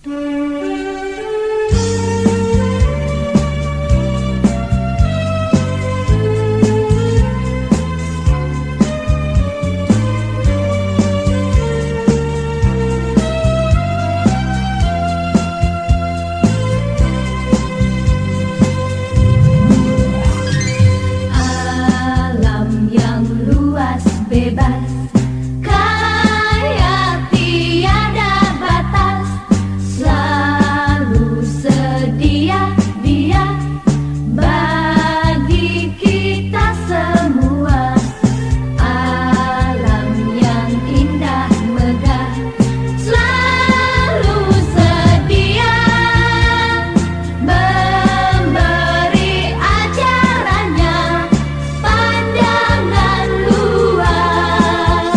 Alam yang luas bebas, kaya tiada batas, selalu sedia dia bagi kita semua. Alam yang indah megah, selalu sedia memberi ajarannya pandangan luas.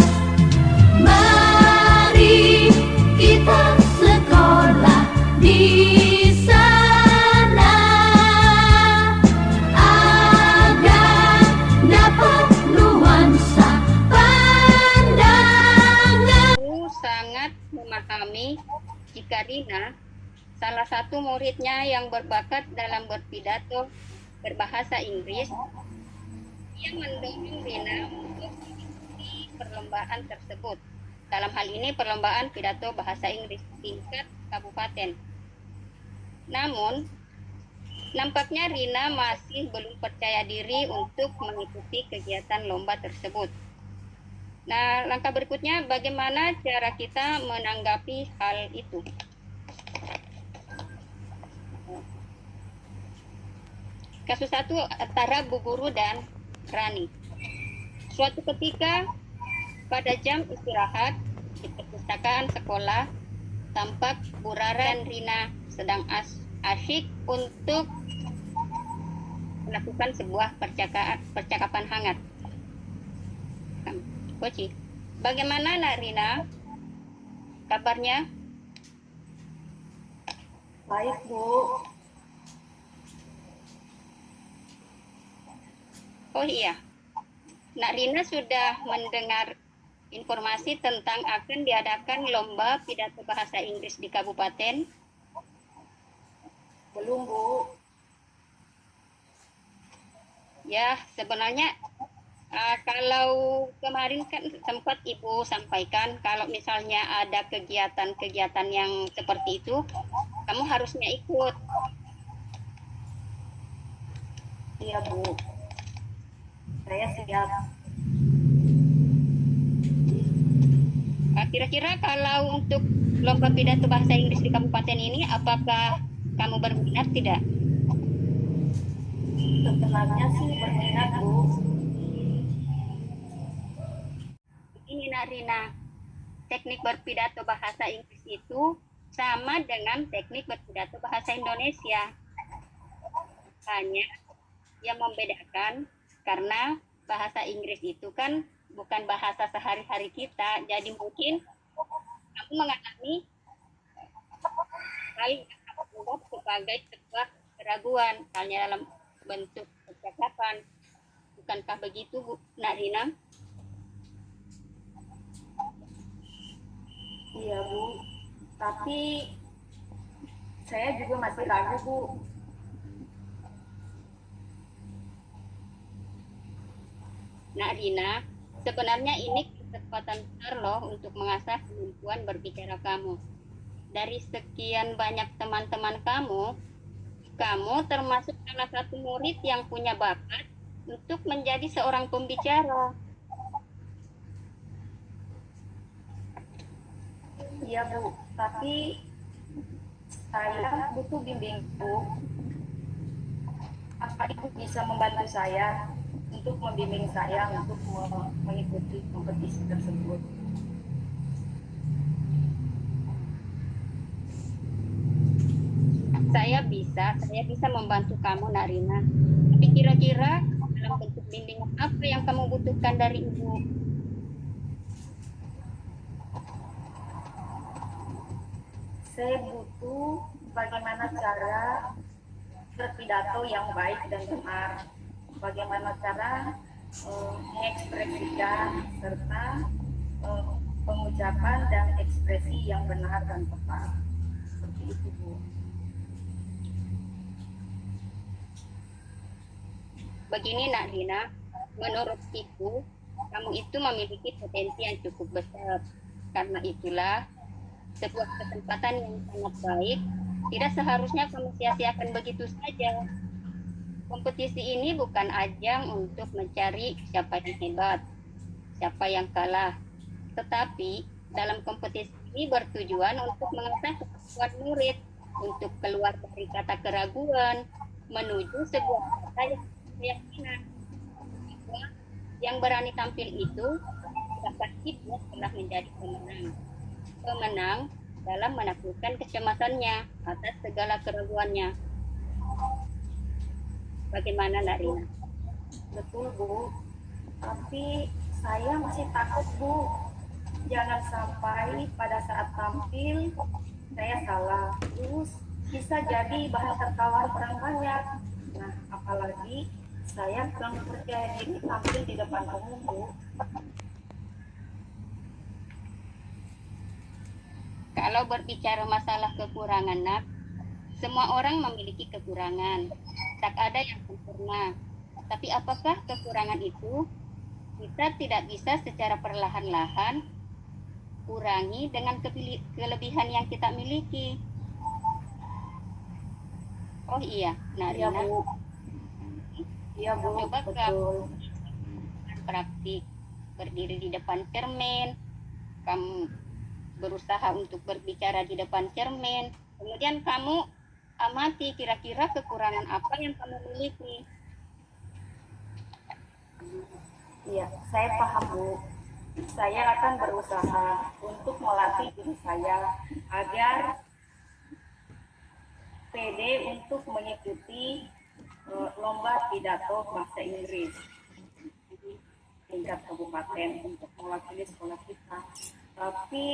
Mari kita sekolah di sana agar dapat nuansa pandangan. Aku sangat memahami jika Rina, salah satu muridnya yang berbakat dalam berpidato berbahasa Inggris, ia mendorong Rina untuk mengikuti perlombaan tersebut. Dalam hal ini perlombaan pidato bahasa Inggris tingkat kabupaten. Namun, nampaknya Rina masih belum percaya diri untuk mengikuti kegiatan lomba tersebut. Nah, langkah berikutnya bagaimana cara kita menanggapi hal itu? Kasus satu antara Bu Guru dan Rani. Suatu ketika pada jam istirahat di perpustakaan sekolah, tampak Bu Rara dan Rina sedang asyik untuk melakukan sebuah percakapan hangat. Koci, bagaimana Nak Rina? Kabarnya? Baik, Bu. Oh iya, Nak Rina sudah mendengar informasi tentang akan diadakan lomba pidato bahasa Inggris di kabupaten? Belum, Bu. Ya, sebenarnya kalau kemarin kan sempat Ibu sampaikan kalau misalnya ada kegiatan-kegiatan yang seperti itu, kamu harusnya ikut. Iya, Bu. Saya siap. Kira-kira kalau untuk lomba pidato bahasa Inggris di kabupaten ini, apakah kamu berminat tidak? Sebenarnya sih berminat, Bu. Ini Nak Rina, teknik berpidato bahasa Inggris itu sama dengan teknik berpidato bahasa Indonesia. Hanya yang membedakan karena bahasa Inggris itu kan bukan bahasa sehari-hari kita, jadi mungkin kamu mengalami hal yang kamu anggap sebagai sebuah keraguan, halnya dalam bentuk percakapan. Bukankah begitu, Bu Nak Rina? Iya, Bu. Tapi saya juga masih ragu, Bu. Nak Rina, sebenarnya ini kesempatan besar loh untuk mengasah kemampuan berbicara kamu. Dari sekian banyak teman-teman kamu termasuk salah satu murid yang punya bakat untuk menjadi seorang pembicara. Iya, Bu. Tapi saya butuh bimbing, Bu. Apa Ibu bisa membantu saya untuk membimbing saya untuk mengikuti kompetisi tersebut? Saya bisa membantu kamu, Nak Rina. Tapi kira-kira dalam bentuk bimbingan apa yang kamu butuhkan dari Ibu? Saya butuh bagaimana cara berpidato yang baik dan benar, bagaimana cara mengekspresikan serta pengucapan dan ekspresi yang benar dan tepat. seperti itu, Bu. Begini Nak Rina, menurut Ibu, kamu itu memiliki potensi yang cukup besar. Karena itulah, sebuah kesempatan yang sangat baik, tidak seharusnya kamu sia-siakan begitu saja. Kompetisi ini bukan ajang untuk mencari siapa yang hebat, siapa yang kalah. Tetapi dalam kompetisi ini bertujuan untuk mengasah kemampuan murid untuk keluar dari kata keraguan menuju sebuah kata yang keyakinan. Bahwa yang berani tampil itu dapat dia telah menjadi pemenang. Pemenang dalam menaklukkan kecemasannya atas segala keraguannya. Bagaimana Nak Rina? Betul, Bu. Tapi saya masih takut, Bu. Jangan sampai pada saat tampil saya salah. Terus bisa jadi bahan tertawaan orang banyak. Nah, apalagi saya kurang percaya diri tampil di depan umum, Bu. Kalau berbicara masalah kekurangan, Nak, semua orang memiliki kekurangan. Tak ada yang sempurna. Tapi apakah kekurangan itu kita tidak bisa secara perlahan-lahan kurangi dengan kelebihan yang kita miliki? Oh iya, Nak Iya, Rina. Bu. Iya, Bu. Coba Betul. kamu praktik berdiri di depan cermin, kamu berusaha untuk berbicara di depan cermin, kemudian kamu amati kira-kira kekurangan apa yang kamu miliki. Iya, saya paham, Bu. Saya akan berusaha untuk melatih diri saya agar pede untuk mengikuti lomba pidato bahasa Inggris tingkat kabupaten untuk mewakili sekolah kita. Tapi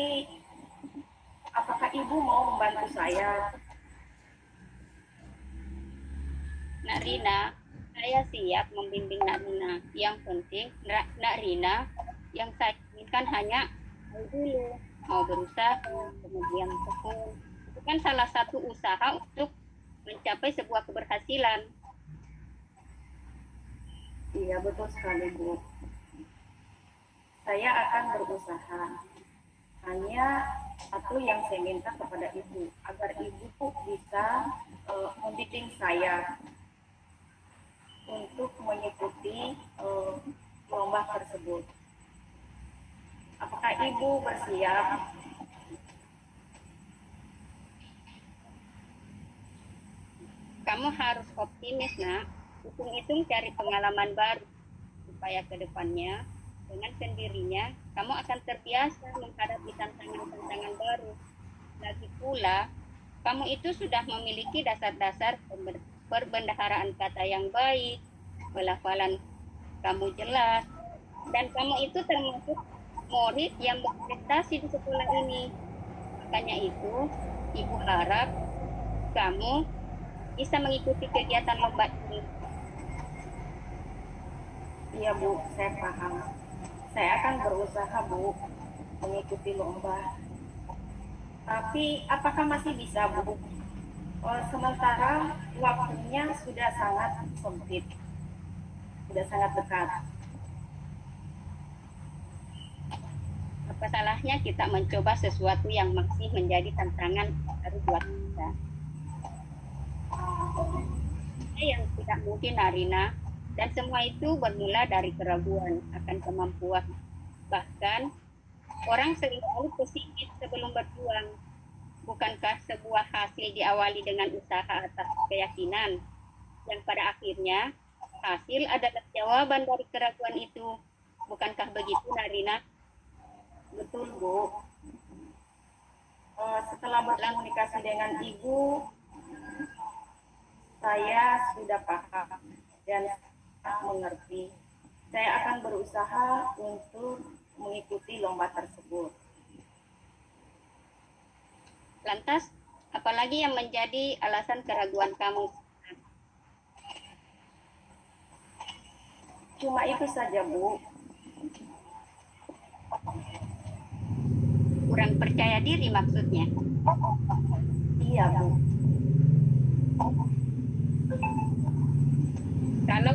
apakah Ibu mau membantu saya? Nak Rina, saya siap membimbing Nak Rina. Yang penting, Nak Rina, yang saya inginkan hanya mau dulu, mau berusaha, kemudian tekun. Itu kan salah satu usaha untuk mencapai sebuah keberhasilan. Iya, betul sekali, Bu. Saya akan berusaha. Hanya satu yang saya minta kepada Ibu, agar Ibu bisa membimbing saya untuk mengikuti lomba tersebut. Apakah Ibu bersiap? Kamu harus optimis, Nak. Hitung-hitung cari pengalaman baru supaya ke depannya dengan sendirinya kamu akan terbiasa menghadapi tantangan-tantangan baru. Lagi pula, kamu itu sudah memiliki dasar-dasar perbendaharaan kata yang baik, pelafalan kamu jelas, dan kamu itu termasuk murid yang berprestasi di sekolah ini. Makanya itu, Ibu harap kamu bisa mengikuti kegiatan lomba ini. Iya, Bu, saya paham. Saya akan berusaha, Bu, mengikuti lomba. Tapi apakah masih bisa, Bu? Sementara waktunya sudah sangat sempit, sudah sangat dekat. Apa salahnya kita mencoba sesuatu yang masih menjadi tantangan baru buat kita? Yang tidak mungkin, Arina, dan semua itu bermula dari keraguan akan kemampuan. Bahkan orang seringkali pesimis sebelum berjuang. Bukankah sebuah hasil diawali dengan usaha atas keyakinan, yang pada akhirnya hasil adalah jawaban dari keraguan itu? Bukankah begitu, Narina? Betul, Bu. Setelah berkomunikasi dengan Ibu, saya sudah paham dan mengerti. Saya akan berusaha untuk mengikuti lomba tersebut. Lantas, apalagi yang menjadi alasan keraguan kamu? Cuma itu saja, Bu. Kurang percaya diri maksudnya? Iya, Bu. Kalau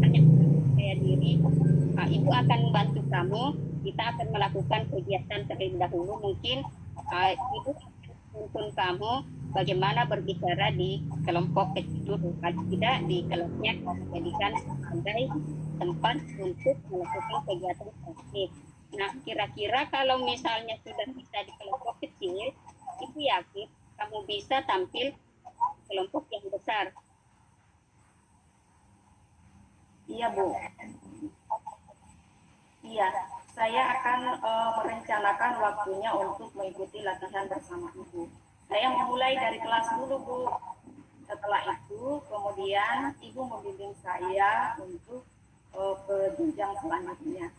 hanya percaya diri, ibu akan membantu kamu. Kita akan melakukan kegiatan terlebih dahulu. Mungkin ibu akan menuntun kamu bagaimana berbicara di kelompok kecil dulu. Kalau tidak di kelasnya jadikan sebagai tempat untuk melakukan kegiatan praktik. Nah, kira-kira kalau misalnya sudah bisa di kelompok kecil, ibu yakin kamu bisa tampil kelompok yang besar. Iya, Bu. Iya, saya akan merencanakan waktunya untuk mengikuti latihan bersama Ibu. Saya memulai dari kelas dulu, Bu. Setelah itu, kemudian Ibu membimbing saya untuk ke jenjang selanjutnya.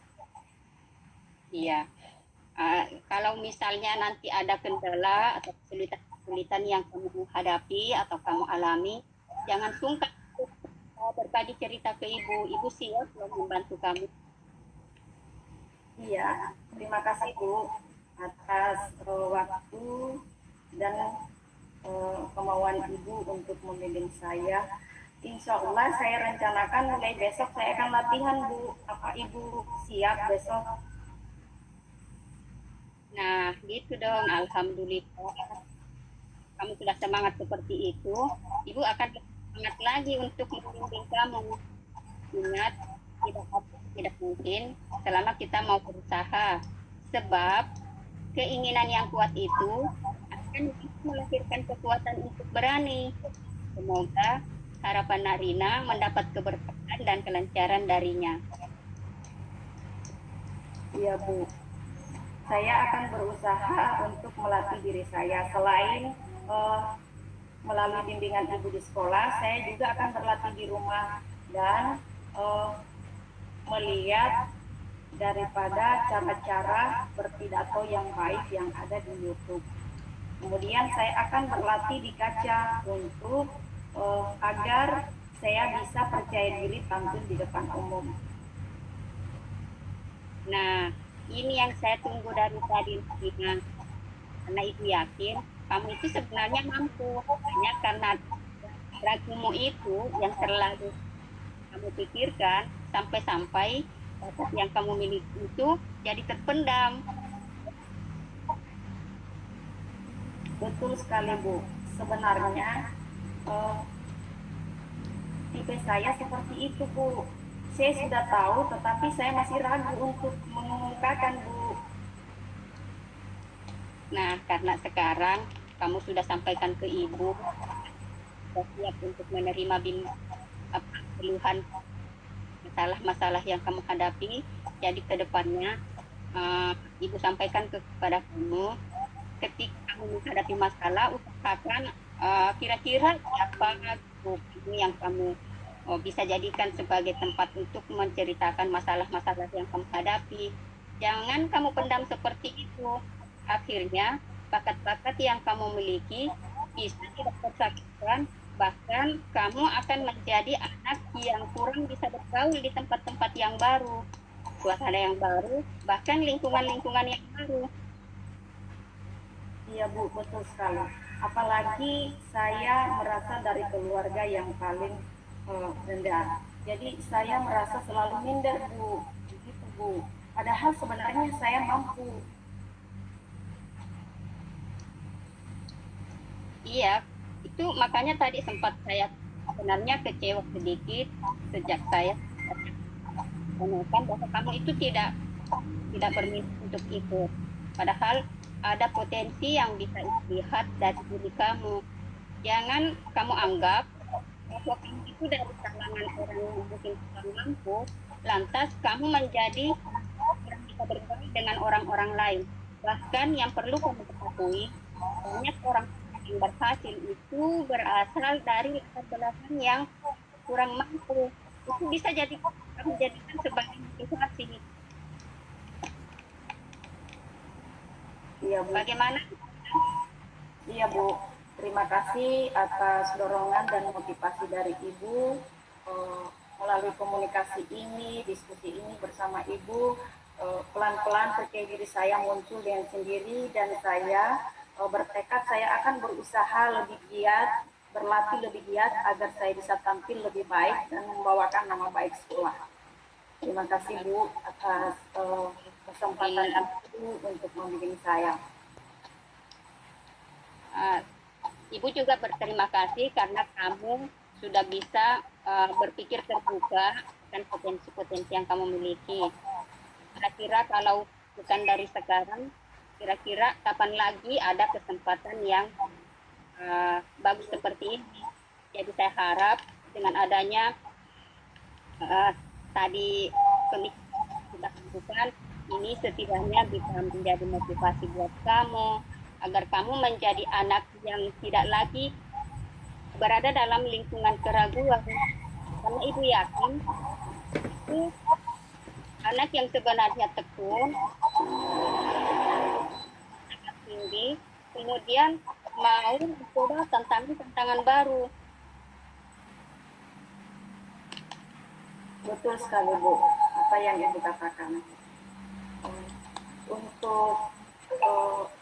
Iya. Kalau misalnya nanti ada kendala atau kesulitan yang kamu hadapi atau kamu alami, jangan sungkan untuk berbagi cerita ke ibu. Ibu siap loh membantu kamu. Iya, terima kasih Bu atas waktu dan kemauan Ibu untuk membimbing saya. Insya Allah saya rencanakan mulai besok saya akan latihan Bu. Apa Ibu siap besok? Nah, gitu dong. Alhamdulillah. Kamu sudah semangat seperti itu. Ibu akan semangat lagi untuk membimbing kamu. Ingat, tidak mungkin selama kita mau berusaha. Sebab keinginan yang kuat itu akan melahirkan kekuatan untuk berani. Semoga harapan Narina mendapat keberkahan dan kelancaran darinya. Iya Bu. Saya akan berusaha untuk melatih diri saya. Selain melalui bimbingan Ibu di sekolah, saya juga akan berlatih di rumah dan melihat daripada cara-cara berpidato yang baik yang ada di YouTube. Kemudian saya akan berlatih di kaca untuk agar saya bisa percaya diri tampil di depan umum. Nah, ini yang saya tunggu dari tadi, Nina. Karena ibu yakin kamu itu sebenarnya mampu. Hanya karena ragumu itu yang terlalu kamu pikirkan sampai-sampai bakat yang kamu miliki itu jadi terpendam. Betul sekali Bu. Sebenarnya tipe saya seperti itu Bu. Saya sudah tahu, tetapi saya masih ragu untuk mengungkapkan Bu. Nah, karena sekarang kamu sudah sampaikan ke ibu, sudah siap untuk menerima keluhan masalah-masalah yang kamu hadapi. Jadi ke depannya ibu sampaikan kepada kamu, ketika kamu menghadapi masalah, usahakan kira-kira apa yang kamu bisa jadikan sebagai tempat untuk menceritakan masalah-masalah yang kamu hadapi. Jangan kamu pendam seperti itu. Akhirnya bakat-bakat yang kamu miliki bisa tidak tersaksikan, bahkan kamu akan menjadi anak yang kurang bisa bergaul di tempat-tempat yang baru, suasana yang baru, bahkan lingkungan-lingkungan yang baru. Iya Bu, betul sekali. Apalagi saya merasa dari keluarga yang paling rendah. Jadi saya merasa selalu minder Bu, begitu Bu. Padahal sebenarnya saya mampu. Iya, itu makanya tadi sempat saya sebenarnya kecewa sedikit sejak saya menemukan bahwa kamu itu tidak berminat untuk ikut. Padahal ada potensi yang bisa dilihat dari diri kamu. Jangan kamu anggap bahwa kamu itu dari kalangan orang yang mungkin kurang mampu, lantas kamu menjadi orang bisa bergaul dengan orang-orang lain. Bahkan yang perlu kamu ketahui, banyak orang yang berhasil itu berasal dari latar belakang yang kurang mampu. Itu bisa jadi kamu jadikan sebagai motivasi. Iya Bu. Bagaimana? Iya Bu. Terima kasih atas dorongan dan motivasi dari Ibu melalui komunikasi ini, diskusi ini bersama Ibu. Pelan-pelan percaya diri saya muncul dengan sendiri dan saya bertekad saya akan berusaha lebih giat, berlatih lebih giat agar saya bisa tampil lebih baik dan membawakan nama baik sekolah. Terima kasih Bu atas kesempatan itu untuk membimbing saya. Ibu juga berterima kasih karena kamu sudah bisa berpikir terbuka dan potensi-potensi yang kamu miliki. Kira-kira kalau bukan dari sekarang, kira-kira kapan lagi ada kesempatan yang bagus seperti ini. Jadi saya harap dengan adanya tadi pemikiran kita lakukan, ini setidaknya bisa menjadi motivasi buat kamu agar kamu menjadi anak yang tidak lagi berada dalam lingkungan keraguan. Karena ibu yakin itu anak yang sebenarnya tekun, sangat tinggi, kemudian mau mencoba tantangan baru. Betul sekali Bu, apa yang Ibu katakan. Untuk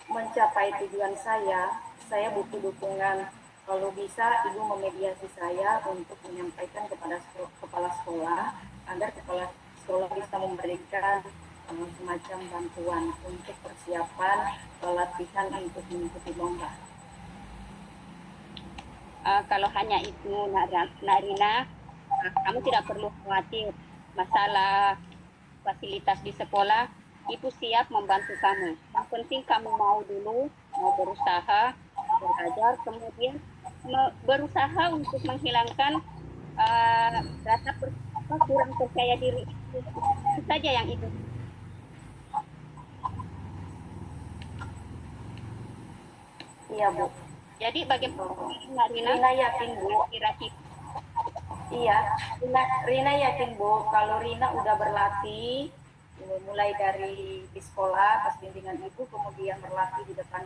mencapai tujuan saya butuh dukungan. Kalau bisa Ibu memediasi saya untuk menyampaikan kepada kepala sekolah agar kepala sekolah bisa memberikan semacam bantuan untuk persiapan latihan untuk mengikuti lomba. Kalau hanya itu Narina, kamu tidak perlu khawatir masalah fasilitas di sekolah. Ibu siap membantu kamu. Yang penting kamu mau dulu, mau berusaha, belajar, kemudian berusaha untuk menghilangkan rasa kurang percaya diri itu saja yang itu. Iya Bu. Jadi bagaimana Rina yakin Bu, kira-kira? Iya, Rina yakin Bu, kalau Rina udah berlatih mulai dari di sekolah pas bimbingan Ibu, kemudian berlatih di depan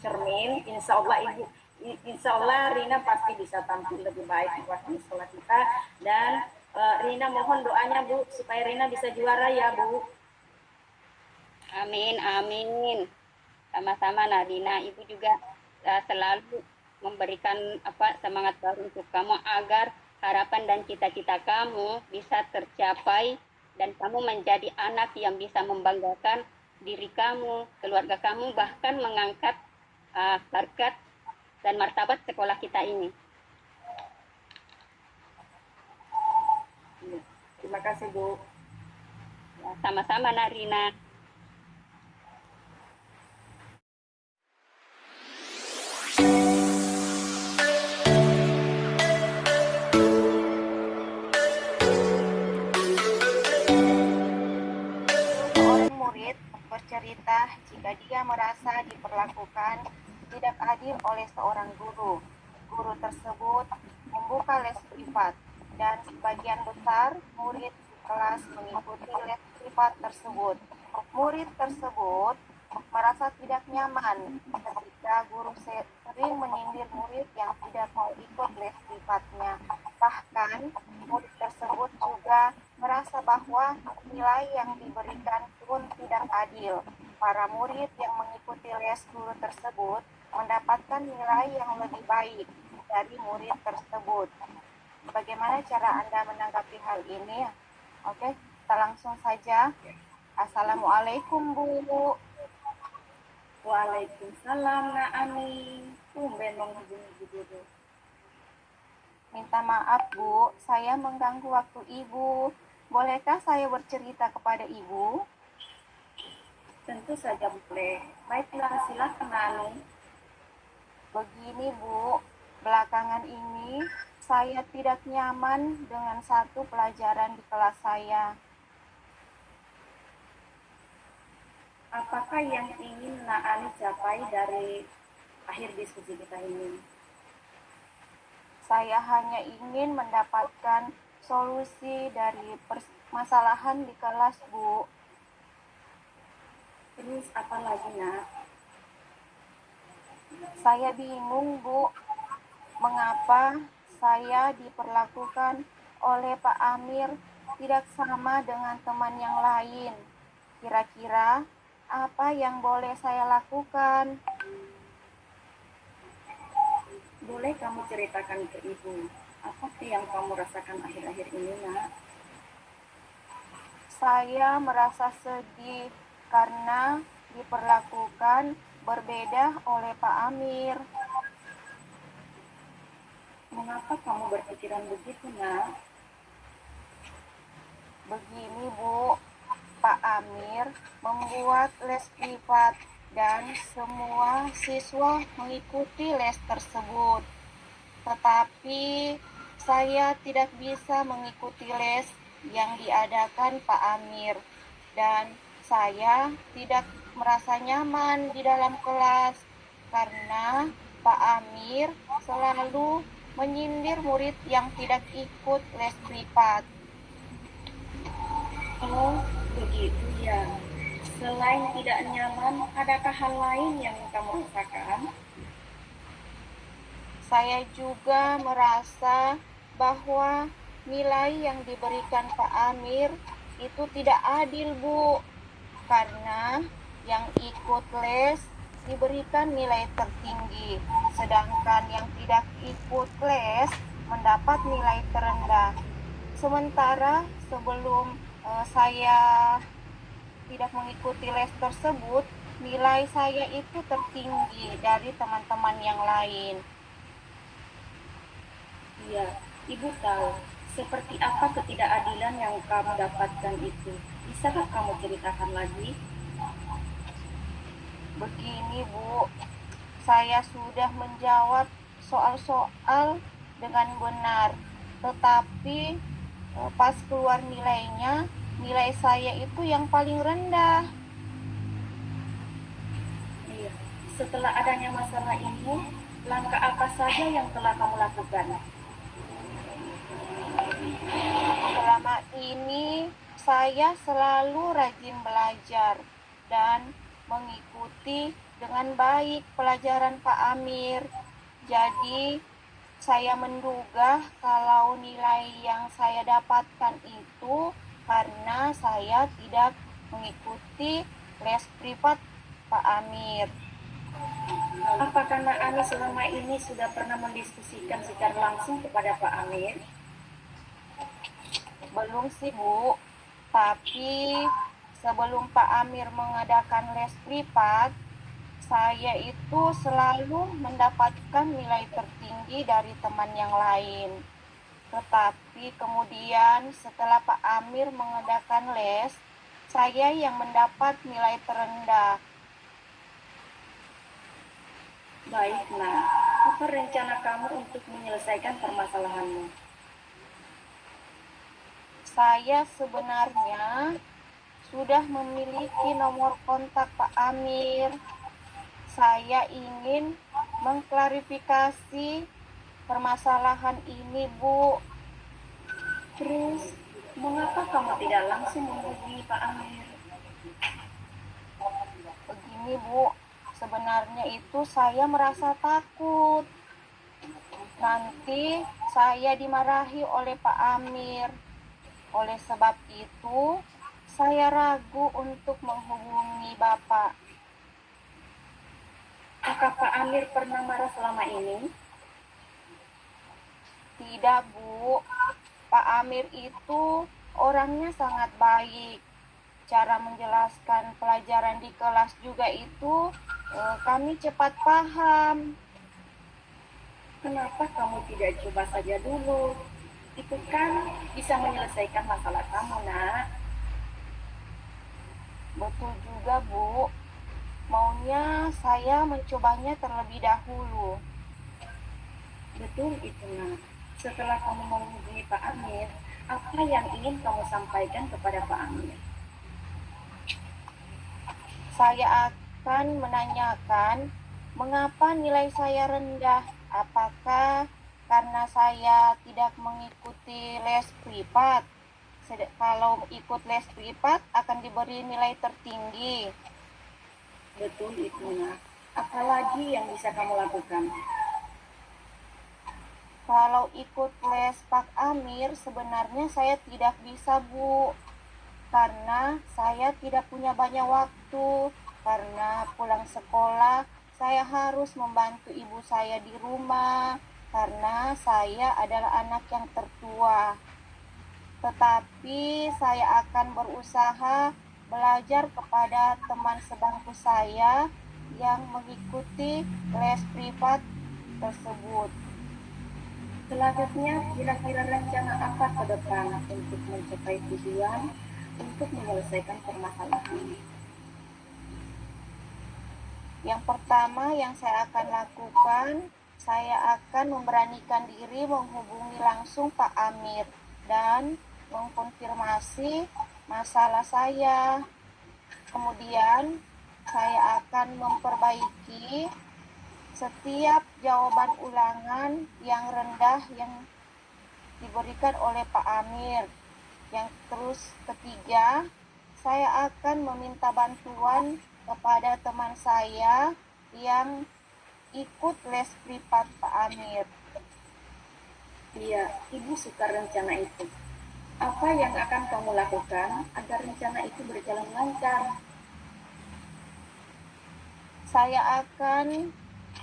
cermin, insya Allah Rina pasti bisa tampil lebih baik mewakili sekolah kita. Dan Rina mohon doanya Bu supaya Rina bisa juara ya Bu. Amin, amin. Sama-sama Nadina, Ibu juga selalu memberikan semangat baru untuk kamu agar harapan dan cita-cita kamu bisa tercapai dan kamu menjadi anak yang bisa membanggakan diri kamu, keluarga kamu, bahkan mengangkat harkat dan martabat sekolah kita ini. Terima kasih Bu. Ya, sama-sama Narina. Bercerita jika dia merasa diperlakukan tidak adil oleh seorang guru. Guru tersebut membuka les privat dan sebagian besar murid di kelas mengikuti les privat tersebut. Murid tersebut merasa tidak nyaman ketika guru sering menyindir murid yang tidak mau ikut les privatnya. Bahkan murid tersebut juga merasa bahwa nilai yang diberikan pun tidak adil. Para murid yang mengikuti les guru tersebut mendapatkan nilai yang lebih baik dari murid tersebut. Bagaimana cara Anda menanggapi hal ini? Oke, kita langsung saja. Assalamualaikum Bu. Waalaikumsalam Nak Ani. Tumben menghubungi dulu. Minta maaf Bu, saya mengganggu waktu Ibu. Bolehkah saya bercerita kepada Ibu? Tentu saja boleh. Baiklah, silakan Anu. Begini Bu, belakangan ini saya tidak nyaman dengan satu pelajaran di kelas saya. Apakah yang ingin Nak Ani capai dari akhir diskusi kita ini? Saya hanya ingin mendapatkan solusi dari permasalahan di kelas, Bu. Terus apa lagi, Nak? Saya bingung, Bu. Mengapa saya diperlakukan oleh Pak Amir tidak sama dengan teman yang lain? Kira-kira apa yang boleh saya lakukan? kamu ceritakan ke ibu. Apa sih yang kamu rasakan akhir-akhir ini, Nak? Saya merasa sedih karena diperlakukan berbeda oleh Pak Amir. Mengapa kamu berpikiran begitu, Nak? Begini Bu, Pak Amir membuat les privat dan semua siswa mengikuti les tersebut. Tetapi saya tidak bisa mengikuti les yang diadakan Pak Amir dan saya tidak merasa nyaman di dalam kelas karena Pak Amir selalu menyindir murid yang tidak ikut les privat. Oh, begitu ya. Selain tidak nyaman, adakah hal lain yang kamu rasakan? Saya juga merasa bahwa nilai yang diberikan Pak Amir itu tidak adil, Bu. Karena yang ikut les diberikan nilai tertinggi, sedangkan yang tidak ikut les mendapat nilai terendah. Sementara sebelum saya tidak mengikuti les tersebut, nilai saya itu tertinggi dari teman-teman yang lain. Iya, Ibu tahu seperti apa ketidakadilan yang kamu dapatkan itu. Bisakah kamu ceritakan lagi? Begini Bu, saya sudah menjawab soal-soal dengan benar, tetapi pas keluar nilainya, nilai saya itu yang paling rendah. Iya. Setelah adanya masalah ini, langkah apa saja yang telah kamu lakukan? Selama ini saya selalu rajin belajar dan mengikuti dengan baik pelajaran Pak Amir. Jadi saya menduga kalau nilai yang saya dapatkan itu karena saya tidak mengikuti les privat Pak Amir. Apakah Nak Ani selama ini sudah pernah mendiskusikan secara langsung kepada Pak Amir? Belum sih Bu, tapi sebelum Pak Amir mengadakan les privat, saya itu selalu mendapatkan nilai tertinggi dari teman yang lain. Tetapi kemudian setelah Pak Amir mengadakan les, saya yang mendapat nilai terendah. Baik, Nak. Apa rencana kamu untuk menyelesaikan permasalahanmu? Saya sebenarnya sudah memiliki nomor kontak Pak Amir. Saya ingin mengklarifikasi permasalahan ini, Bu. Terus, mengapa kamu tidak langsung menghubungi Pak Amir? Begini, Bu, sebenarnya itu saya merasa takut. Nanti saya dimarahi oleh Pak Amir. Oleh sebab itu, saya ragu untuk menghubungi Bapak. Apakah Pak Amir pernah marah selama ini? Tidak, Bu. Pak Amir itu orangnya sangat baik. Cara menjelaskan pelajaran di kelas juga itu kami cepat paham. Kenapa kamu tidak coba saja dulu? Itu kan bisa menyelesaikan masalah kamu, Nak. Betul juga, Bu. Maunya saya mencobanya terlebih dahulu. Betul itu, Nak. Setelah kamu menghubungi Pak Amir, apa yang ingin kamu sampaikan kepada Pak Amir? Saya akan menanyakan mengapa nilai saya rendah. Apakah karena saya tidak mengikuti les privat? Kalau ikut les privat akan diberi nilai tertinggi. Betul itu, Nak. Apalagi yang bisa kamu lakukan? Kalau ikut les Pak Amir sebenarnya saya tidak bisa, Bu. Karena saya tidak punya banyak waktu. Karena pulang sekolah saya harus membantu ibu saya di rumah. karena saya adalah anak yang tertua. Tetapi saya akan berusaha belajar kepada teman sebangku saya yang mengikuti les privat tersebut. Selanjutnya, kira-kira rencana apa ke depan untuk mencapai tujuan untuk menyelesaikan permasalahan? Yang pertama yang saya akan lakukan, saya akan memberanikan diri menghubungi langsung Pak Amir dan mengkonfirmasi masalah saya. Kemudian saya akan memperbaiki setiap jawaban ulangan yang rendah yang diberikan oleh Pak Amir. Yang terus ketiga, saya akan meminta bantuan kepada teman saya yang ikut les privat Pak Amir. Iya, Ibu suka rencana itu. Apa yang akan kamu lakukan agar rencana itu berjalan lancar? Saya akan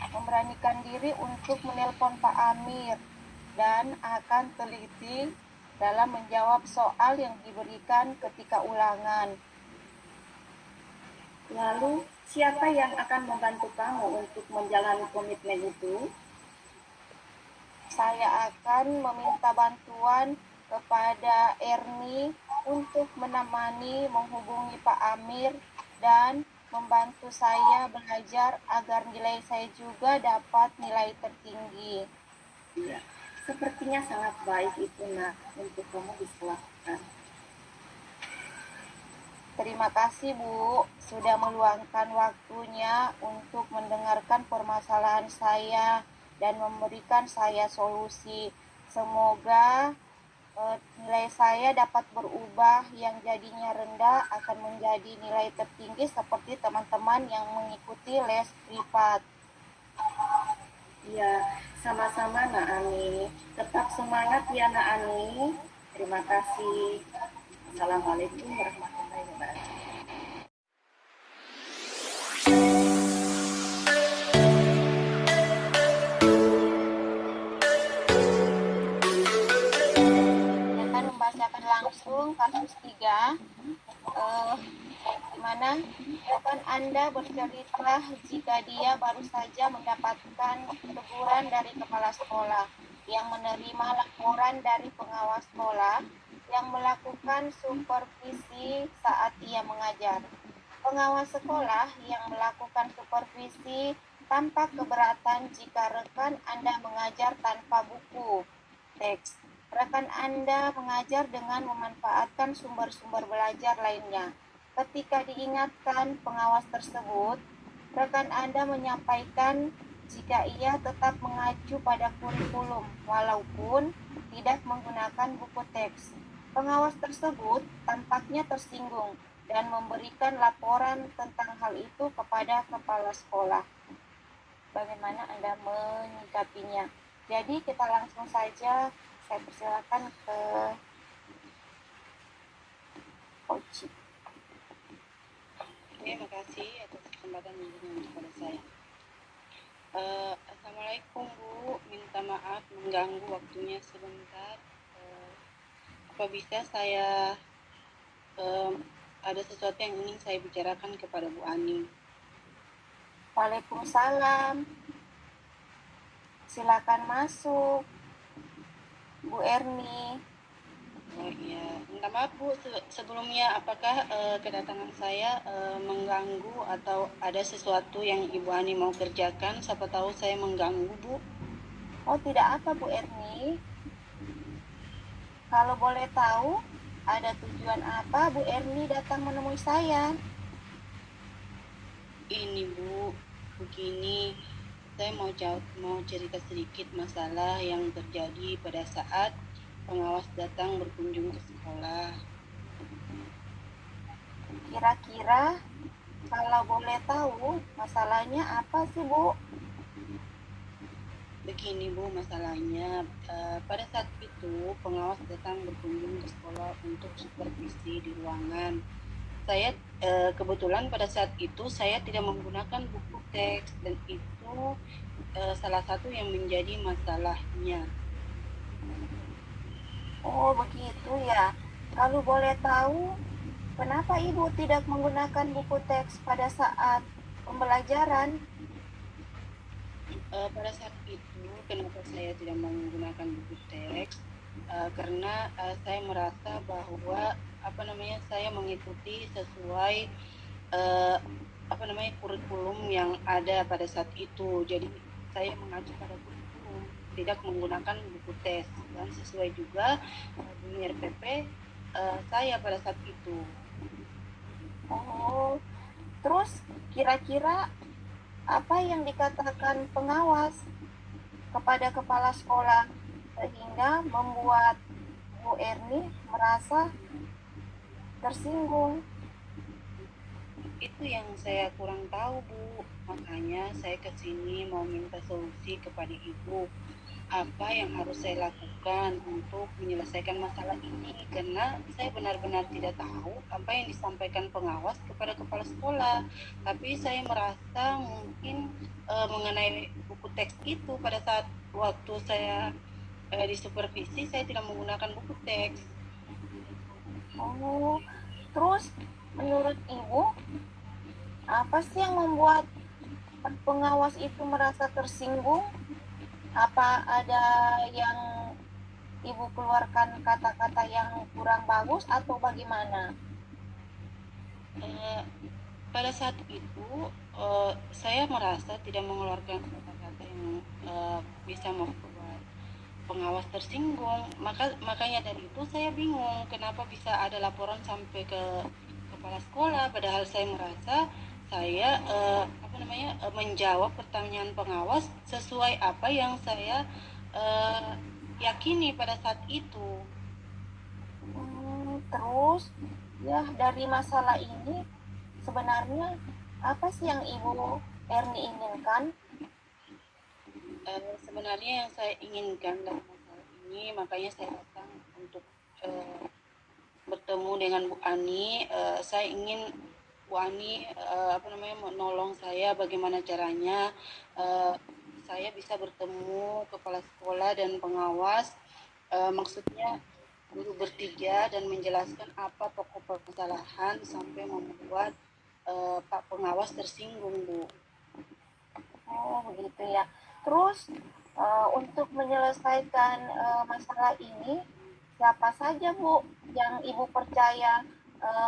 memberanikan diri untuk menelpon Pak Amir dan akan teliti dalam menjawab soal yang diberikan ketika ulangan. Lalu, siapa yang akan membantu kamu untuk menjalani komitmen itu? Saya akan meminta bantuan kepada Erni untuk menemani menghubungi Pak Amir dan membantu saya belajar agar nilai saya juga dapat nilai tertinggi. Iya, sepertinya sangat baik itu, Nak, untuk kamu bisa lakukan. Terima kasih Bu, sudah meluangkan waktunya untuk mendengarkan permasalahan saya dan memberikan saya solusi. Semoga nilai saya dapat berubah, yang jadinya rendah akan menjadi nilai tertinggi seperti teman-teman yang mengikuti les privat. Iya, sama-sama Nak Ani. Tetap semangat ya Nak Ani. Terima kasih. Assalamualaikum warahmatullahi wabarakatuh. Saya akan membacakan langsung kasus 3, di mana rekan Anda bercerita jika dia baru saja mendapatkan teguran dari kepala sekolah yang menerima laporan dari pengawas sekolah yang melakukan supervisi saat ia mengajar. Pengawas sekolah yang melakukan supervisi tampak keberatan jika rekan Anda mengajar tanpa buku teks. Rekan Anda mengajar dengan memanfaatkan sumber-sumber belajar lainnya. Ketika diingatkan pengawas tersebut, rekan Anda menyampaikan jika ia tetap mengacu pada kurikulum walaupun tidak menggunakan buku teks. Pengawas tersebut tampaknya tersinggung dan memberikan laporan tentang hal itu kepada kepala sekolah. Bagaimana Anda menyikapinya? Jadi kita langsung saja, saya persilakan ke Oci. Terima kasih atas kesempatan yang kepada saya. Assalamualaikum Bu, minta maaf mengganggu waktunya sebentar. Apa bisa saya ada sesuatu yang ingin saya bicarakan kepada Bu Ani? Waalaikumsalam. Silakan masuk, Bu Erni. Oh iya, minta maaf Bu, sebelumnya apakah kedatangan saya mengganggu atau ada sesuatu yang Ibu Ani mau kerjakan? Siapa tahu saya mengganggu Bu. Oh, tidak apa Bu Erni. Kalau boleh tahu, ada tujuan apa Bu Erni datang menemui saya? Ini Bu, begini, saya mau cerita sedikit masalah yang terjadi pada saat pengawas datang berkunjung ke sekolah. Kira-kira kalau boleh tahu, masalahnya apa sih Bu? Begini Bu, masalahnya pada saat itu pengawas datang berkunjung ke sekolah untuk supervisi di ruangan. Saya kebetulan pada saat itu saya tidak menggunakan buku teks dan itu itu salah satu yang menjadi masalahnya. Oh, begitu ya. Kalau boleh tahu, kenapa Ibu tidak menggunakan buku teks pada saat pembelajaran? Pada saat itu kenapa saya tidak menggunakan buku teks? Karena saya merasa bahwa saya mengikuti sesuai eh, kurikulum yang ada pada saat itu. Jadi saya mengacu pada kurikulum, tidak menggunakan buku tes, dan sesuai juga bunyi RPP saya pada saat itu. Oh, terus kira-kira apa yang dikatakan pengawas kepada kepala sekolah sehingga membuat Bu Erni merasa tersinggung? Itu yang saya kurang tahu, Bu. Makanya saya kesini mau minta solusi kepada Ibu. Apa yang harus saya lakukan untuk menyelesaikan masalah ini? Karena saya benar-benar tidak tahu apa yang disampaikan pengawas kepada kepala sekolah. Tapi saya merasa mungkin mengenai buku teks itu pada saat waktu saya disupervisi, saya tidak menggunakan buku teks. Oh, terus menurut Ibu, apa sih yang membuat pengawas itu merasa tersinggung? Apa ada yang Ibu keluarkan kata-kata yang kurang bagus atau bagaimana? Pada saat itu saya merasa tidak mengeluarkan kata-kata yang bisa membuat pengawas tersinggung. Makanya dari itu saya bingung kenapa bisa ada laporan sampai ke kepala sekolah, padahal saya merasa saya menjawab pertanyaan pengawas sesuai apa yang saya yakini pada saat itu. Terus ya dari masalah ini sebenarnya apa sih yang Ibu Erni inginkan? Sebenarnya yang saya inginkan dalam masalah ini, makanya saya datang untuk bertemu dengan Bu Ani. Saya ingin Bu Ani menolong saya bagaimana caranya saya bisa bertemu kepala sekolah dan pengawas, maksudnya guru bertiga, dan menjelaskan apa pokok permasalahan sampai membuat Pak pengawas tersinggung, Bu. Oh begitu ya. Terus untuk menyelesaikan masalah ini, siapa saja Bu yang Ibu percaya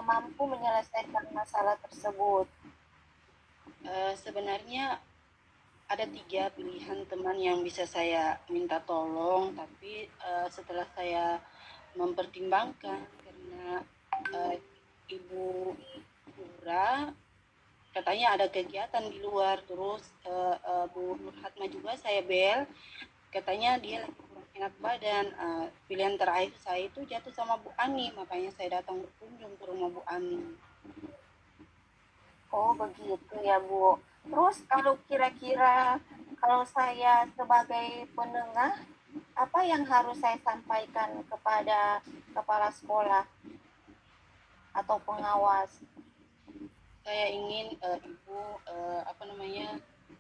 mampu menyelesaikan masalah tersebut? Sebenarnya ada 3 pilihan teman yang bisa saya minta tolong, tapi setelah saya mempertimbangkan, karena Ibu Lura katanya ada kegiatan di luar, terus Bu Nurhatma juga saya bel, katanya dia lagi kurang enak badan. Pilihan terakhir saya itu jatuh sama Bu Ani, makanya saya datang berkunjung ke rumah Bu Ani. Oh begitu ya Bu. Terus kalau kira-kira kalau saya sebagai penengah, apa yang harus saya sampaikan kepada kepala sekolah atau pengawas? Saya ingin Ibu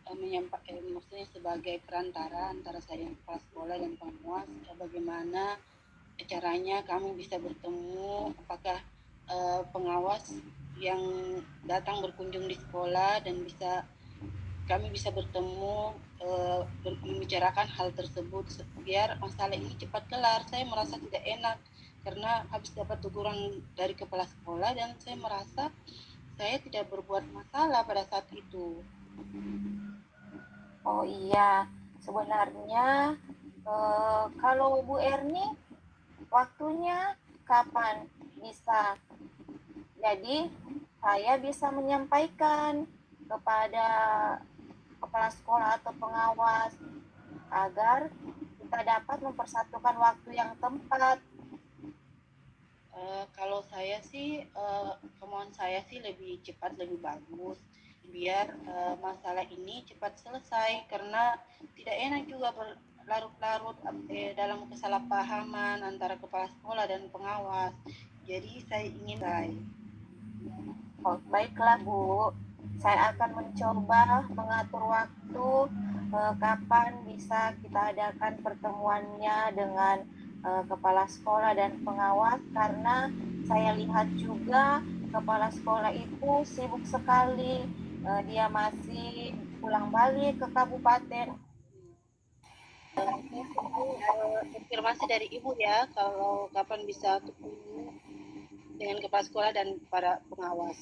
menyampaikan, maksudnya sebagai perantara antara saya kepala sekolah dan pengawas, bagaimana caranya kami bisa bertemu, apakah pengawas yang datang berkunjung di sekolah dan kami bisa bertemu, membicarakan hal tersebut biar masalah ini cepat kelar. Saya merasa tidak enak karena habis dapat teguran dari kepala sekolah dan saya merasa saya tidak berbuat masalah pada saat itu. Oh iya, sebenarnya kalau Bu Erni waktunya kapan bisa? Jadi saya bisa menyampaikan kepada kepala sekolah atau pengawas agar kita dapat mempersatukan waktu yang tepat. Kalau saya sih, kemauan saya sih lebih cepat lebih bagus, biar masalah ini cepat selesai, karena tidak enak juga berlarut-larut dalam kesalahpahaman antara kepala sekolah dan pengawas. Jadi saya ingin Oh, baiklah Bu. Saya akan mencoba mengatur waktu kapan bisa kita adakan pertemuannya dengan kepala sekolah dan pengawas, karena saya lihat juga kepala sekolah itu sibuk sekali. Dia masih pulang balik ke kabupaten. Mungkin konfirmasi dari Ibu ya, kalau kapan bisa ketemu dengan kepala sekolah dan para pengawas.